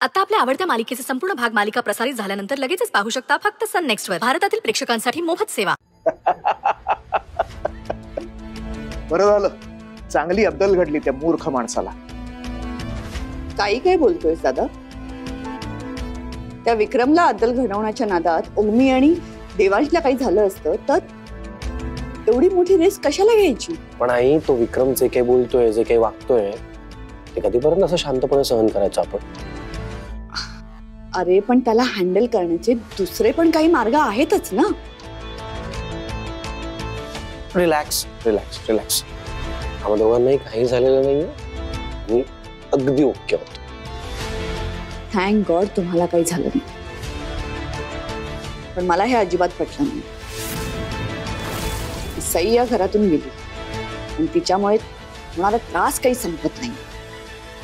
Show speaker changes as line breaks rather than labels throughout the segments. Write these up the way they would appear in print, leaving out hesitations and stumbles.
आता आपल्या आवडत्या मालिकेचे संपूर्ण भाग मालिका प्रसारित झाल्यानंतर लगेचच पाहू शकता फक्त सन नेक्स्ट वर. भारतातील प्रेक्षकांसाठी मोफत सेवा.
बरं झालं, चांगली अब्दल घडली त्या मूर्ख माणसाला.
काही काय बोलतोय दादा? त्या विक्रमला अद्दल घडवण्याच्या नादात ओमी आणि देवांशला काही झालं असतं तर एवढी मोठी रिस्क कशाला घ्यायची?
पण आई, तो विक्रम जे काही बोलतोय, जे काही वागतोय, ते कधीपर्यंत असं शांतपणे सहन करायचं आपण?
अरे पण त्याला हँडल करण्याचे दुसरे पण काही मार्ग आहेतच ना.
Relax relax relax. आम्हा दोघांनाही काही झालेलं नाहीये. मी अगदी ओके होतो.
थँक गॉड तुम्हाला काही झालं नाही. पण मला हे अजिबात पटलं नाही. सई या घरातून गेली आणि तिच्यामुळे होणारा त्रास काही संपत नाही.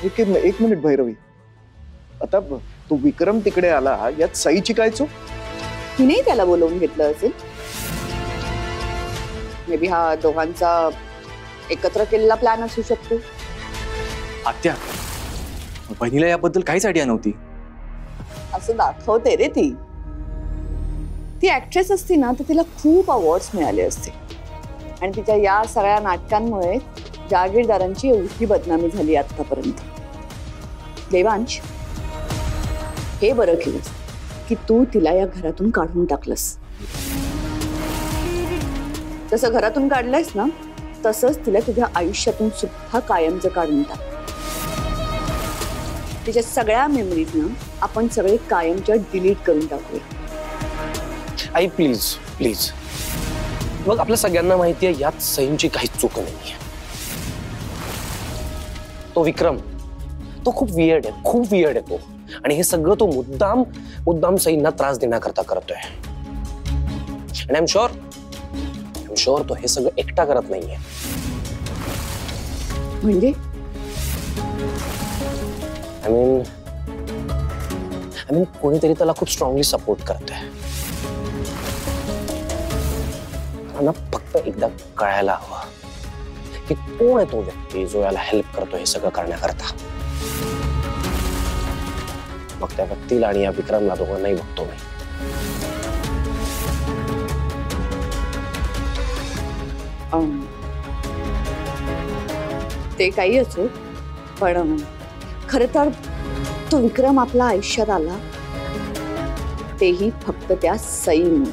एक मिनिट भैरवी, आता तो विक्रम तिकडे आला, यात सईची काय चूक?
तिने त्याला बोलवून घेतलं असेल. मे बी हा दोघांचा एकत्र केलेला प्लॅन असू शकतो.
आत्या, बहिणीला याबद्दल काहीच आयडिया नव्हती.
असं दाखवते रे ती. ती ऍक्ट्रेस असती ना तर तिला खूप अवॉर्ड्स मिळाले असते आणि तिच्या या सगळ्या नाटकांमुळे जागीरदारांची एवढी बदनामी झाली आतापर्यंत. देवांश, हे बरं केलंस की तू तिला या घरातून काढून टाकलंस. तसं घरातून काढलंयस ना, तसंच तिला तुझ्या आयुष्यातून सुद्धा कायमचं काढून टाक. तिच्या सगळ्या मेमरीज ना आपण सगळे कायमच्या डिलीट करून टाकूया.
आई प्लीज प्लीज. मग आपल्या सगळ्यांना माहिती आहे यात सईंची काहीच चूक नाहीये. तो विक्रम, तो खूप वियर्ड आहे, खूप वियर्ड आहे तो. आणि हे सगळं तो मुद्दाम सईंना त्रास देण्याकरता करतोय. आणि आय एम शुअर तो हे सगळं एकटा करत नाहीये.
म्हणजे
आय मीन कोणीतरी त्याला खूप स्ट्रॉंगली सपोर्ट करतोय. ना फक्त एकदा कळायला हवं की कोण आहे तो व्यक्ती जो याला हेल्प करतो हे सगळं करण्याकरता. मग त्या व्यक्तीला आणि या विक्रमला दोघांनाही बघतो मी.
ते काही असो, पण खरं तर तो विक्रम आपल्या आयुष्यात आला तेही फक्त त्या सईमुळे.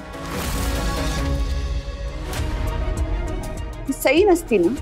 सई नसती ना